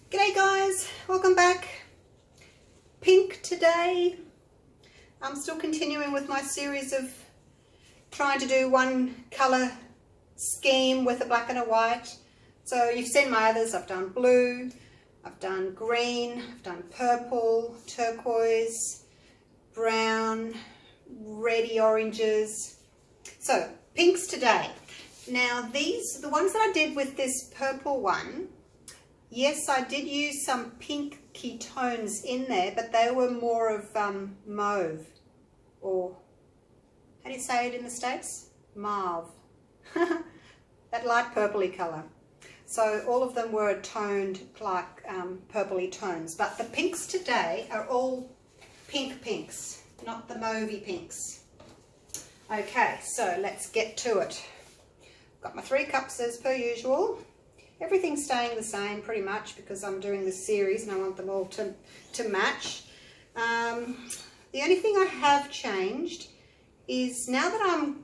G'day guys, welcome back. Pink today. I'm still continuing with my series of trying to do one colour scheme with a black and a white. So you've seen my others. I've done blue, I've done green, I've done purple, turquoise, brown, reddy oranges. So pinks today. Now these, the ones that I did with this purple one, yes, I did use some pinky tones in there, but they were more of mauve, or how do you say it in the States? Mauve. That light purpley colour. So all of them were toned like purpley tones, but the pinks today are all pink pinks, not the mauvey pinks. Okay, so let's get to it. Got my 3 cups as per usual. Everything's staying the same pretty much because I'm doing this series and I want them all to match. The only thing I have changed is now that I'm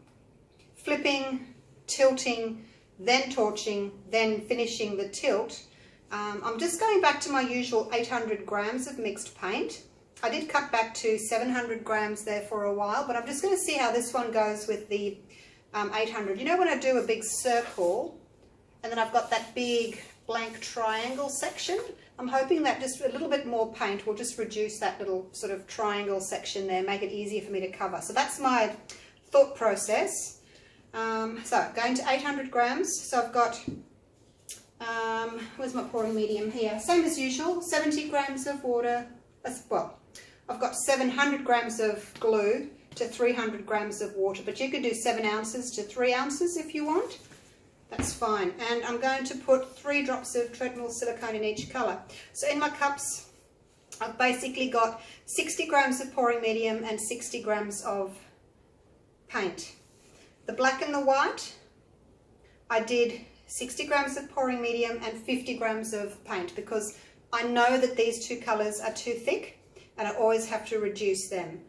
flipping, tilting, then torching, then finishing the tilt, I'm just going back to my usual 800 grams of mixed paint. I did cut back to 700 grams there for a while, but I'm just going to see how this one goes with the 800. You know when I do a big circle and then I've got that big blank triangle section, I'm hoping that just a little bit more paint will just reduce that little sort of triangle section there, make it easier for me to cover. So that's my thought process. So going to 800 grams, so I've got, where's my pouring medium here? Same as usual, 70 grams of water, well, I've got 700 grams of glue to 300 grams of water, but you could do 7 ounces to 3 ounces if you want. That's fine. And I'm going to put 3 drops of treadmill silicone in each colour. So in my cups, I've basically got 60 grams of pouring medium and 60 grams of paint. The black and the white, I did 60 grams of pouring medium and 50 grams of paint because I know that these 2 colours are too thick and I always have to reduce them.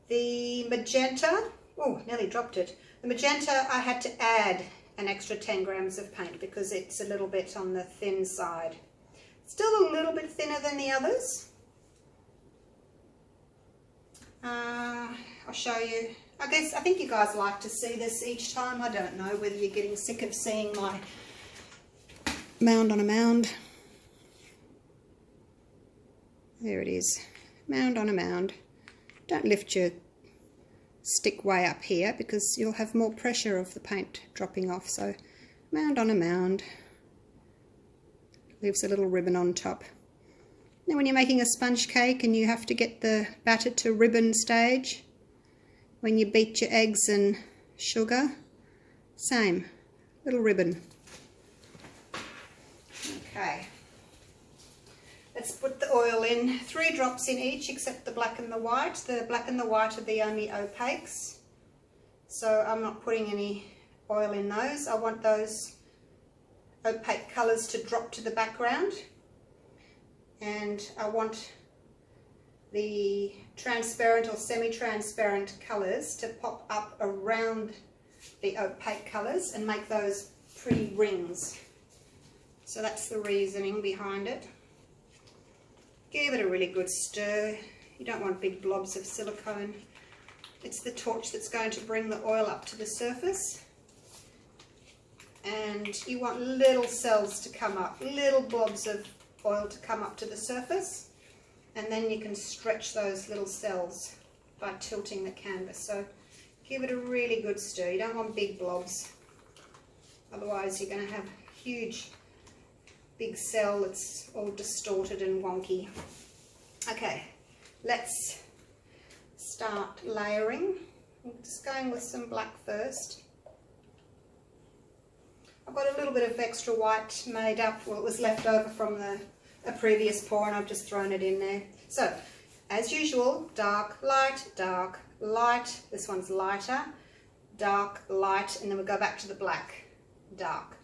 The magenta, oh, nearly dropped it. The magenta, I had to add an extra 10 grams of paint because it's a little bit on the thin side. Still a little bit thinner than the others. I'll show you. I think you guys like to see this each time. I don't know whether you're getting sick of seeing my mound on a mound. There it is. Mound on a mound. Don't lift your stick way up here because you'll have more pressure of the paint dropping off. So mound on a mound. Leaves a little ribbon on top. Now when you're making a sponge cake and you have to get the batter to ribbon stage, when you beat your eggs and sugar, same, little ribbon. Okay. Let's put the oil in, 3 drops in each except the black and the white. The black and the white are the only opaques, so I'm not putting any oil in those. I want those opaque colours to drop to the background, and I want the transparent or semi-transparent colours to pop up around the opaque colours and make those pretty rings. So that's the reasoning behind it. Give it a really good stir. You don't want big blobs of silicone. It's the torch that's going to bring the oil up to the surface. And you want little cells to come up, little blobs of oil to come up to the surface. And then you can stretch those little cells by tilting the canvas. So give it a really good stir. You don't want big blobs. Otherwise you're going to have huge big cell that's all distorted and wonky. Okay, let's start layering. I'm just going with some black first. I've got a little bit of extra white made up, well it was left over from a previous pour and I've just thrown it in there. So, as usual, dark, light, this one's lighter, dark, light, and then we'll go back to the black, dark.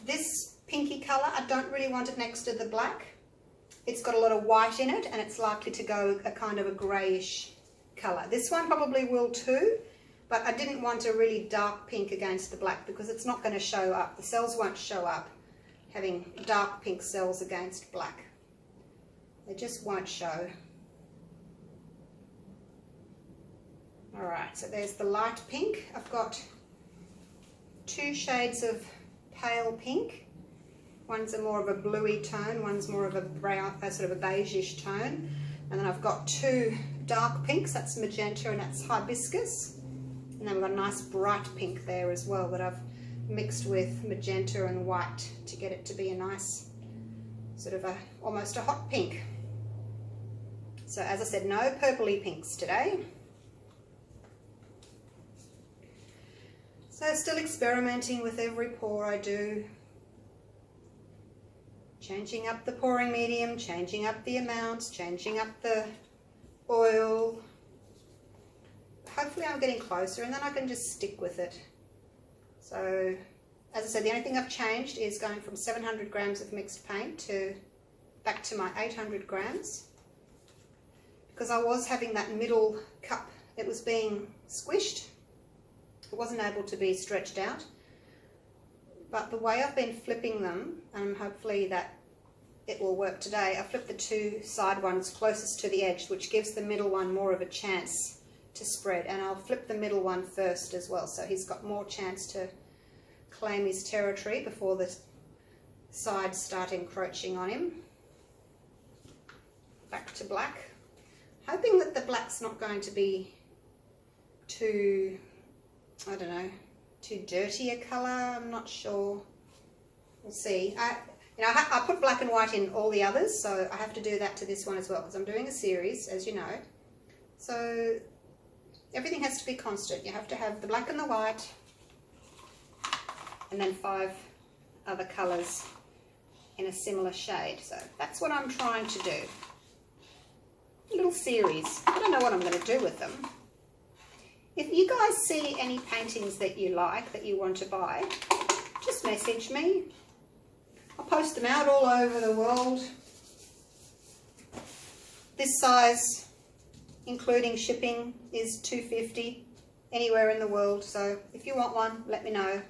This pinky colour, I don't really want it next to the black. It's got a lot of white in it and it's likely to go a kind of a greyish colour. This one probably will too, but I didn't want a really dark pink against the black because it's not going to show up. The cells won't show up having dark pink cells against black. They just won't show. Alright, so there's the light pink. I've got 2 shades of pale pink. One's a more of a bluey tone, one's more of a brown, sort of a beigeish tone. And then I've got 2 dark pinks, that's magenta and that's hibiscus. And then we've got a nice bright pink there as well that I've mixed with magenta and white to get it to be a nice, sort of almost a hot pink. So as I said, no purpley pinks today. So still experimenting with every pour I do. Changing up the pouring medium, changing up the amounts, changing up the oil. Hopefully I'm getting closer and then I can just stick with it. So as I said, the only thing I've changed is going from 700 grams of mixed paint to back to my 800 grams. Because I was having that middle cup, it was being squished. It wasn't able to be stretched out. But the way I've been flipping them, and hopefully that it will work today, I flipped the 2 side ones closest to the edge, which gives the middle one more of a chance to spread. And I'll flip the middle one first as well, so he's got more chance to claim his territory before the sides start encroaching on him. Back to black. Hoping that the black's not going to be too, I don't know, too dirty a colour, I'm not sure. We'll see. I put black and white in all the others, so I have to do that to this one as well, because I'm doing a series, as you know. So everything has to be constant. You have to have the black and the white, and then 5 other colours in a similar shade. So that's what I'm trying to do. A little series. I don't know what I'm going to do with them. If you guys see any paintings that you like, that you want to buy, just message me. I'll post them out all over the world. This size, including shipping, is $2.50 anywhere in the world. So if you want one, let me know.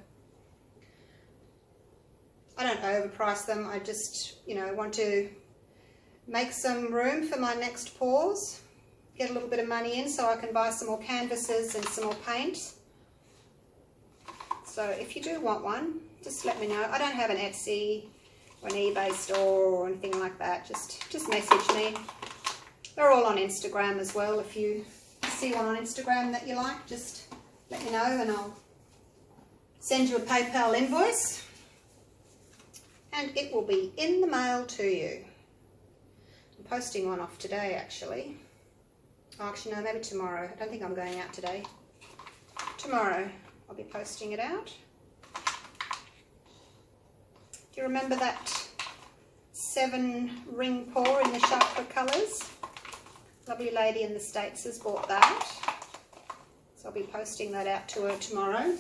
I don't overprice them. I just, want to make some room for my next pours. Get a little bit of money in so I can buy some more canvases and some more paint. So if you do want one, just let me know. I don't have an Etsy or an eBay store or anything like that. Just message me. They're all on Instagram as well. If you see one on Instagram that you like, just let me know and I'll send you a PayPal invoice. And it will be in the mail to you. I'm posting one off today actually. Oh, actually no, maybe tomorrow. I don't think I'm going out today. Tomorrow I'll be posting it out. Do you remember that 7 ring pour in the Chakra colours? Lovely lady in the States has bought that. So I'll be posting that out to her tomorrow.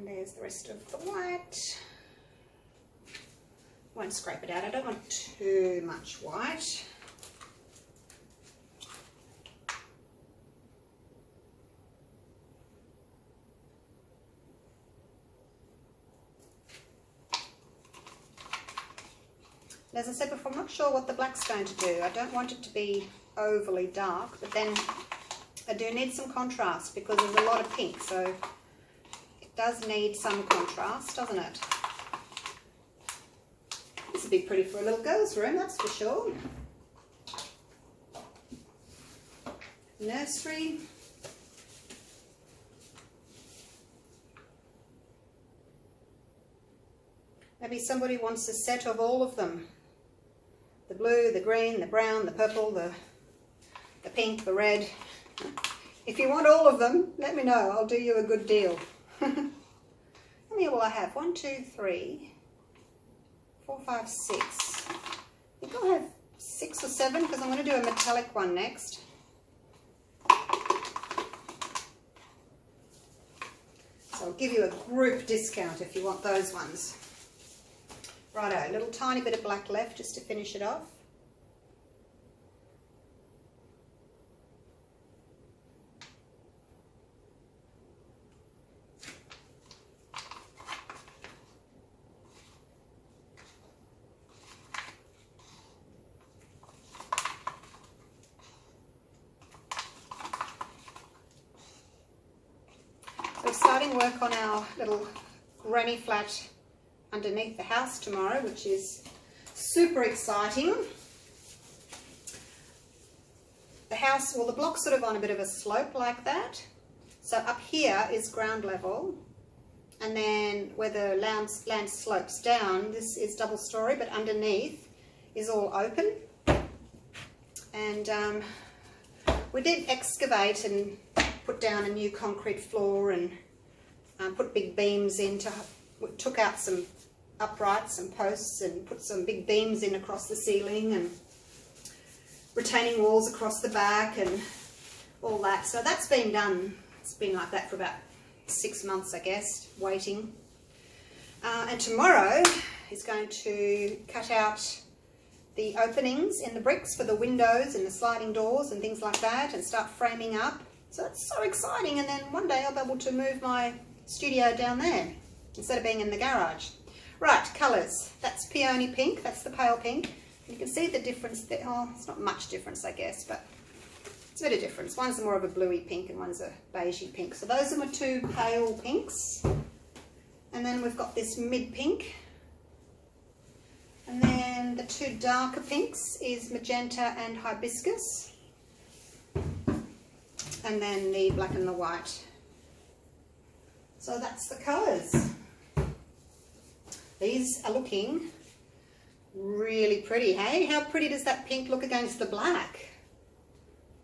There's the rest of the white. Won't scrape it out. I don't want too much white. As I said before, I'm not sure what the black's going to do. I don't want it to be overly dark, but then I do need some contrast because there's a lot of pink, so does need some contrast, doesn't it? This would be pretty for a little girl's room, that's for sure. Nursery. Maybe somebody wants a set of all of them. The blue, the green, the brown, the purple, the pink, the red. If you want all of them, let me know. I'll do you a good deal. How many will I have? 1, 2, 3, 4, 5, 6. I think I'll have 6 or 7 because I'm going to do a metallic one next. So I'll give you a group discount if you want those ones. Righto, a little tiny bit of black left just to finish it off. starting work on our little granny flat underneath the house tomorrow, which is super exciting. The house, well, the block's sort of on a bit of a slope like that. So up here is ground level, and then where the land slopes down, this is double story, but underneath is all open. And we did excavate and put down a new concrete floor and put big beams in. We took out some uprights and posts and put some big beams in across the ceiling and retaining walls across the back and all that. So that's been done. It's been like that for about 6 months, I guess, waiting. And tomorrow is going to cut out the openings in the bricks for the windows and the sliding doors and things like that, and start framing up. So it's so exciting, and then one day I'll be able to move my studio down there instead of being in the garage. Right, colours. That's peony pink, that's the pale pink. You can see the difference there. Oh, it's not much difference, I guess, but it's a bit of difference. One's more of a bluey pink and one's a beigey pink. So those are my two pale pinks. And then we've got this mid pink. And then the two darker pinks is magenta and hibiscus. And then the black and the white. So that's the colours. These are looking really pretty, hey? How pretty does that pink look against the black?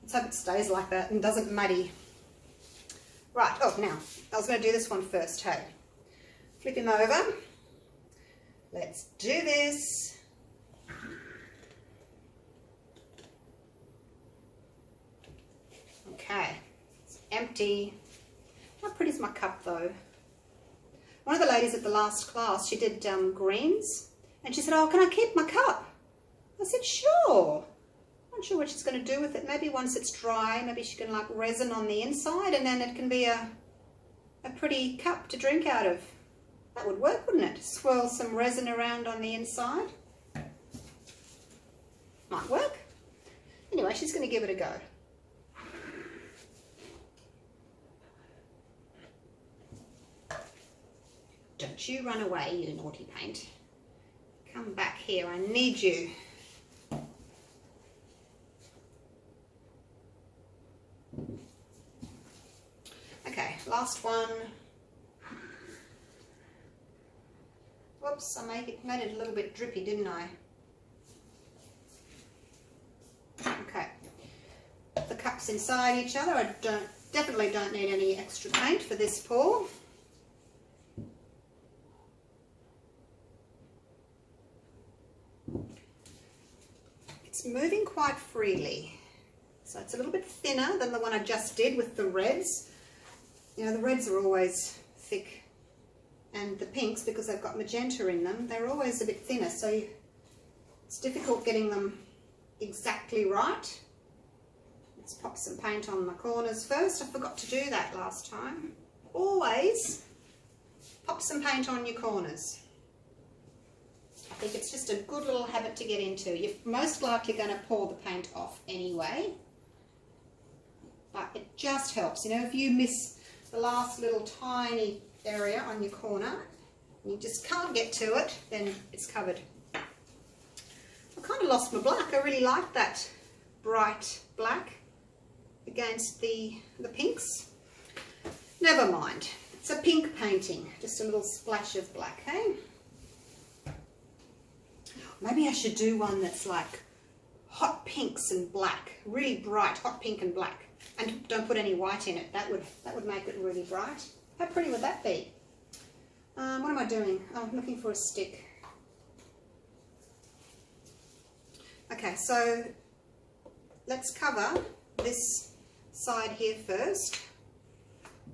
Let's hope it stays like that and doesn't muddy. Right, oh, now, I was going to do this one first, hey? Flip him over. Let's do this. Okay, it's empty. How pretty is my cup though? One of the ladies at the last class, she did greens, and she said, oh, can I keep my cup? I said, sure. I'm not sure what she's going to do with it. Maybe once it's dry, maybe she can like resin on the inside, and then it can be a pretty cup to drink out of. That would work, wouldn't it? Swirl some resin around on the inside. Might work. Anyway, she's going to give it a go. Don't you run away, you naughty paint. Come back here, I need you. Okay, last one. Whoops, I made it a little bit drippy, didn't I? Okay. The cups inside each other. I definitely don't need any extra paint for this pour. It's moving quite freely. So it's a little bit thinner than the one I just did with the reds. You know, the reds are always thick. And the pinks, because they've got magenta in them, they're always a bit thinner, so it's difficult getting them exactly right. Let's pop some paint on the corners first. I forgot to do that last time. Always pop some paint on your corners. I think it's just a good little habit to get into. You're most likely going to pour the paint off anyway, but it just helps. You know, if you miss the last little tiny area on your corner and you just can't get to it, then it's covered. I kind of lost my black. I really like that bright black against the pinks. Never mind. It's a pink painting, just a little splash of black, hey? Maybe I should do one that's like hot pinks and black, really bright hot pink and black, and don't put any white in it. That would make it really bright. How pretty would that be? What am I doing? Oh, I'm looking for a stick. Okay, so let's cover this side here first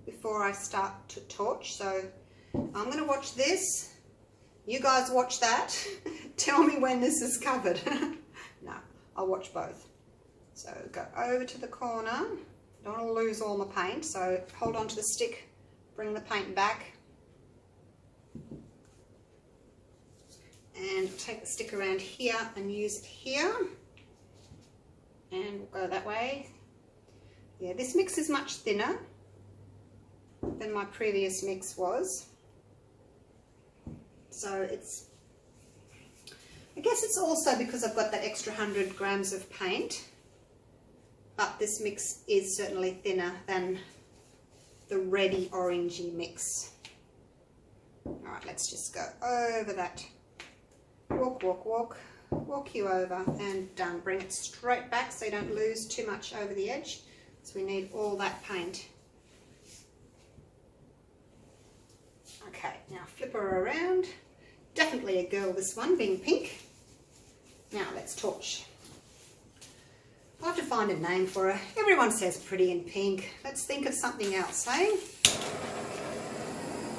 before I start to torch. So I'm going to watch this. You guys watch that. Tell me when this is covered. No, I'll watch both. So go over to the corner. Don't want to lose all my paint, so hold on to the stick. Bring the paint back. And take the stick around here and use it here. And we'll go that way. Yeah, this mix is much thinner. than my previous mix was. So it's, I guess it's also because I've got that extra 100 grams of paint, but this mix is certainly thinner than the reddy orangey mix. Alright, let's just go over that. Walk, walk, walk. Walk you over and done. Bring it straight back so you don't lose too much over the edge. So we need all that paint. Okay, now flip her around. Definitely a girl, this one, being pink. Now let's torch. I'll have to find a name for her. Everyone says pretty in pink. Let's think of something else, eh?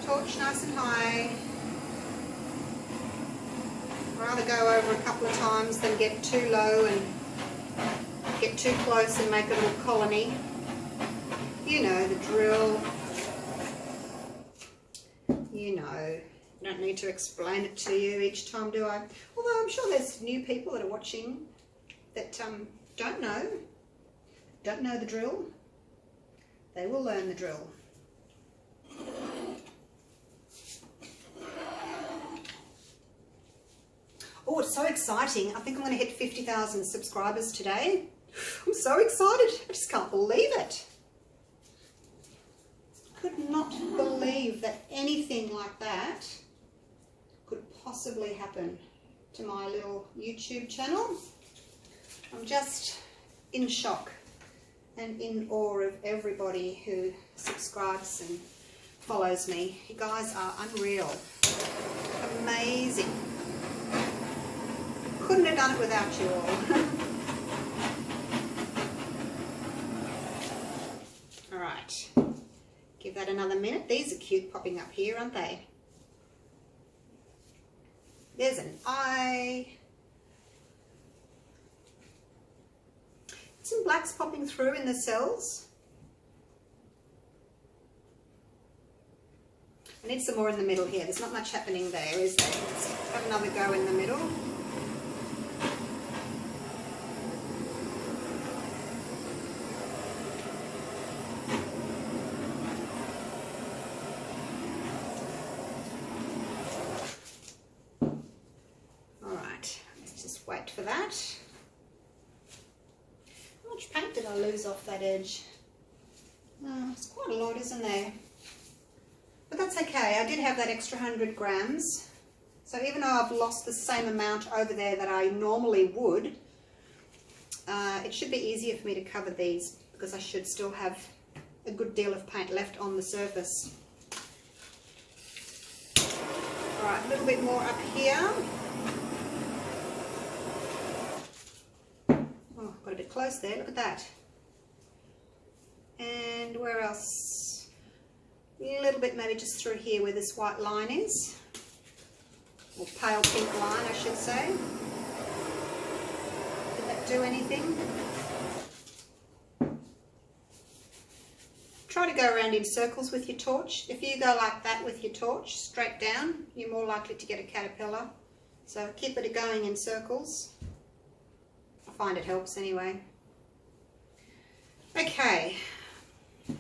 Torch nice and high. Rather go over a couple of times than get too low and get too close and make a little colony. You know the drill. You know. I don't need to explain it to you each time, do I? Although I'm sure there's new people that are watching that don't know the drill. They will learn the drill. Oh, it's so exciting. I think I'm going to hit 50,000 subscribers today. I'm so excited. I just can't believe it. Could not believe that anything like that could possibly happen to my little YouTube channel. I'm just in shock and in awe of everybody who subscribes and follows me. You guys are unreal. Amazing. Couldn't have done it without you all. Alright, give that another minute. These are cute popping up here, aren't they? There's an eye. Some blacks popping through in the cells. I need some more in the middle here. There's not much happening there, is there? Let's have another go in the middle. Wait for that. How much paint did I lose off that edge? Oh, it's quite a lot, isn't there? But that's okay. I did have that extra 100 grams. So even though I've lost the same amount over there that I normally would, it should be easier for me to cover these because I should still have a good deal of paint left on the surface. Alright, a little bit more up here. Got a bit close there, look at that. And where else? A little bit maybe just through here where this white line is. Or pale pink line, I should say. Did that do anything? Try to go around in circles with your torch. If you go like that with your torch, straight down, you're more likely to get a caterpillar. So keep it going in circles. I find it helps anyway. Okay. I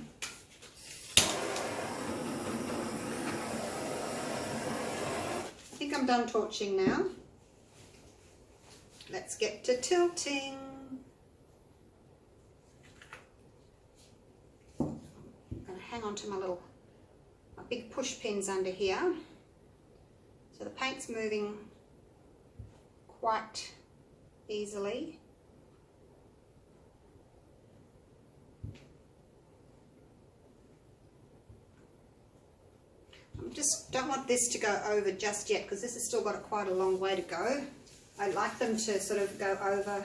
think I'm done torching now. Let's get to tilting. I'm going to hang on to my big push pins under here. So the paint's moving quite easily. Just don't want this to go over just yet because this has still got quite a long way to go. I like them to sort of go over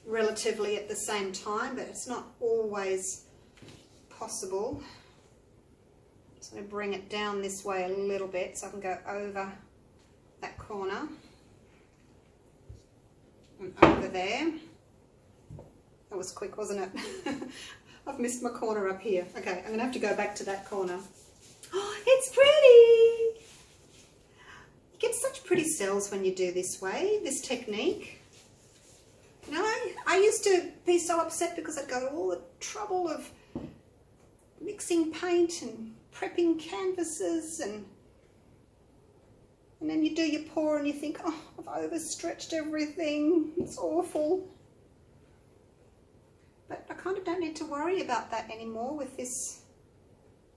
relatively at the same time, but it's not always possible. So I'm going to bring it down this way a little bit so I can go over that corner and over there. That was quick, wasn't it? I've missed my corner up here. Okay, I'm going to have to go back to that corner. Oh, it's pretty! You get such pretty cells when you do this way, this technique. You know, I used to be so upset because I'd go to all the trouble of mixing paint and prepping canvases, and then you do your pour and you think, oh, I've overstretched everything, it's awful. But I kind of don't need to worry about that anymore with this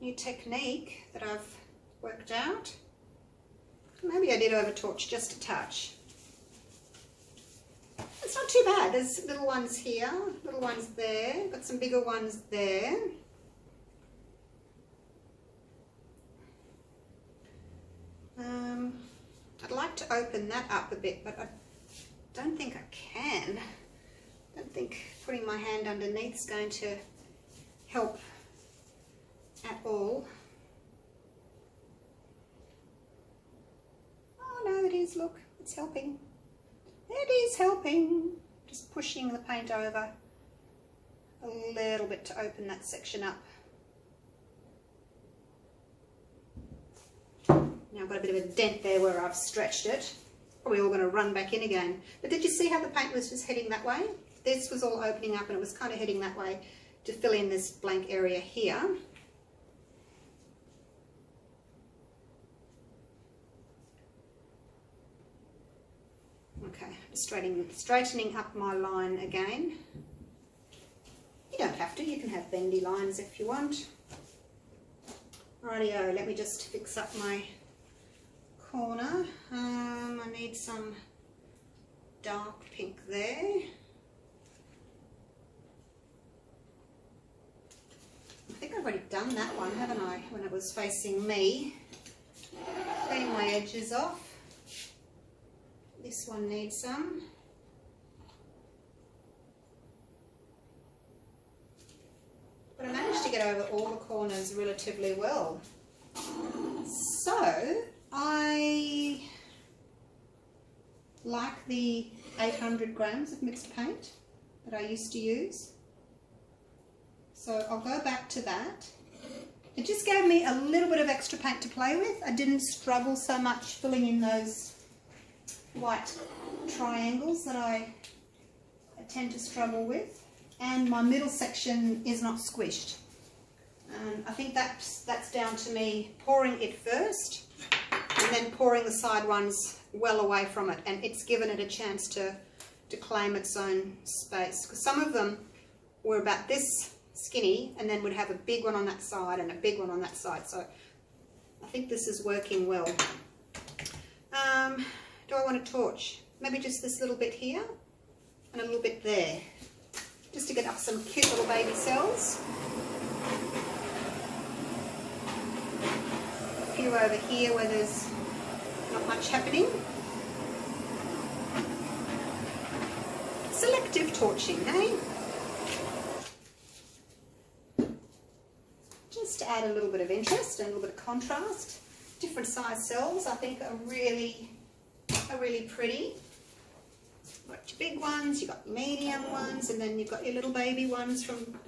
new technique that I've worked out. Maybe I did over torch just a touch. It's not too bad. There's little ones here, little ones there, got some bigger ones there. I'd like to open that up a bit, but I don't think I can. I don't think putting my hand underneath is going to help at all. Oh no, it is, look, it's helping. It is helping. Just pushing the paint over a little bit to open that section up. Now I've got a bit of a dent there where I've stretched it. Probably all going to run back in again. But did you see how the paint was just heading that way? This was all opening up and it was kind of heading that way to fill in this blank area here. Okay, just straightening up my line again. You don't have to, you can have bendy lines if you want. Rightio, let me just fix up my corner. I need some dark pink there. I think I've already done that one, haven't I, when it was facing me. Clean my edges off. This one needs some. But I managed to get over all the corners relatively well. So I like the 800 grams of mixed paint that I used to use. So I'll go back to that. It just gave me a little bit of extra paint to play with. I didn't struggle so much filling in those white triangles that I tend to struggle with. And my middle section is not squished. I think that's down to me pouring it first and then pouring the side ones well away from it, and it's given it a chance to claim its own space. Because some of them were about this skinny and then would have a big one on that side and a big one on that side. So I think this is working well. Do I want a torch? Maybe just this little bit here and a little bit there, just to get up some cute little baby cells. A few over here where there's not much happening. Selective torching, hey? Just to add a little bit of interest and a little bit of contrast. Different size cells I think are really pretty. You've got your big ones, you've got your medium ones, and then you've got your little baby ones from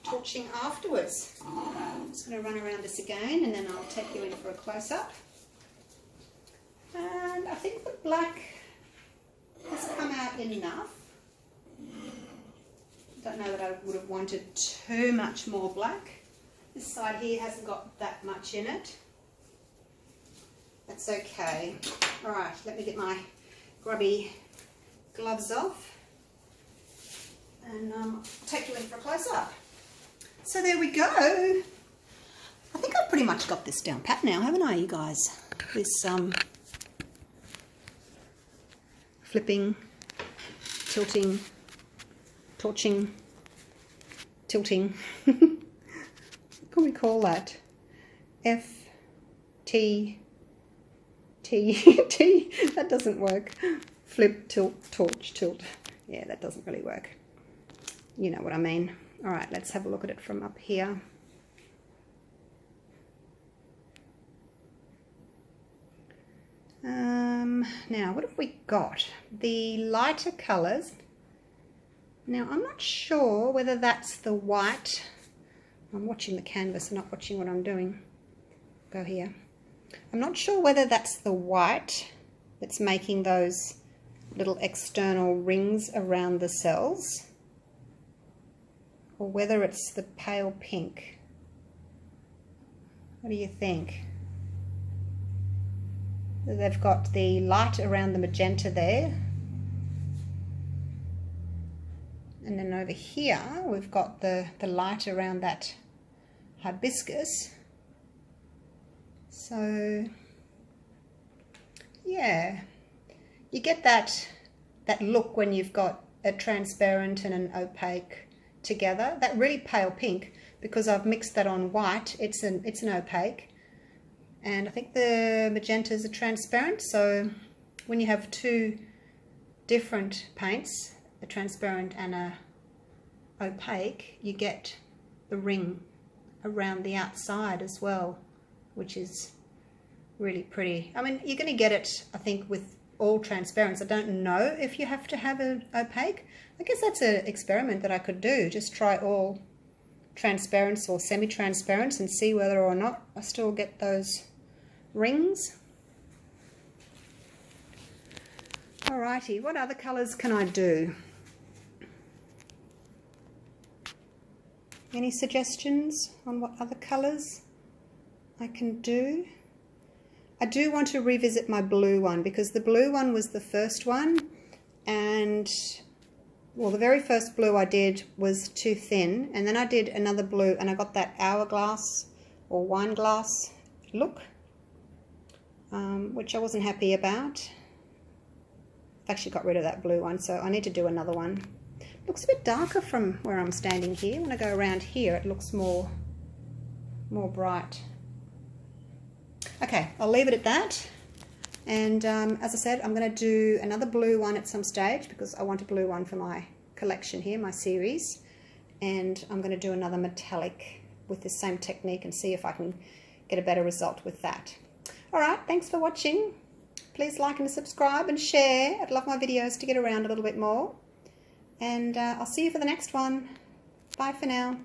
torching afterwards. I'm just going to run around this again and then I'll take you in for a close-up. And I think the black has come out enough. Don't know that I would have wanted too much more black. This side here hasn't got that much in it. That's okay. Alright, let me get my grubby gloves off and take you in for a close-up. So there we go. I think I've pretty much got this down pat now, haven't I, you guys? This flipping, tilting, torching, tilting. What can we call that? F, T, T, that doesn't work. Flip, tilt, torch, tilt. Yeah, that doesn't really work. You know what I mean. All right, let's have a look at it from up here. Now, what have we got? The lighter colours. Now, I'm not sure whether that's the white. I'm watching the canvas and not watching what I'm doing. Go here. I'm not sure whether that's the white that's making those little external rings around the cells, or whether it's the pale pink. What do you think? They've got the light around the magenta there. And then over here, we've got the light around that hibiscus. So, yeah, you get that look when you've got a transparent and an opaque together. That really pale pink, because I've mixed that on white, it's an opaque. And I think the magentas are transparent, so when you have two different paints, a transparent and a opaque, you get the ring around the outside as well, which is really pretty. I mean, you're going to get it, I think, with all transparents. I don't know if you have to have an opaque. I guess that's an experiment that I could do. Just try all transparents or semi-transparents and see whether or not I still get those rings. Alrighty, what other colours can I do? Any suggestions on what other colours I can do? I do want to revisit my blue one, because the blue one was the first one, and well, the very first blue I did was too thin, and then I did another blue and I got that hourglass or wine glass look, which I wasn't happy about. I've actually got rid of that blue one, so I need to do another one. Looks a bit darker from where I'm standing here. When I go around here, it looks more bright. Okay, I'll leave it at that. And as I said, I'm going to do another blue one at some stage, because I want a blue one for my collection here, my series. And I'm going to do another metallic with the same technique and see if I can get a better result with that. Alright, thanks for watching. Please like and subscribe and share. I'd love my videos to get around a little bit more. And I'll see you for the next one. Bye for now.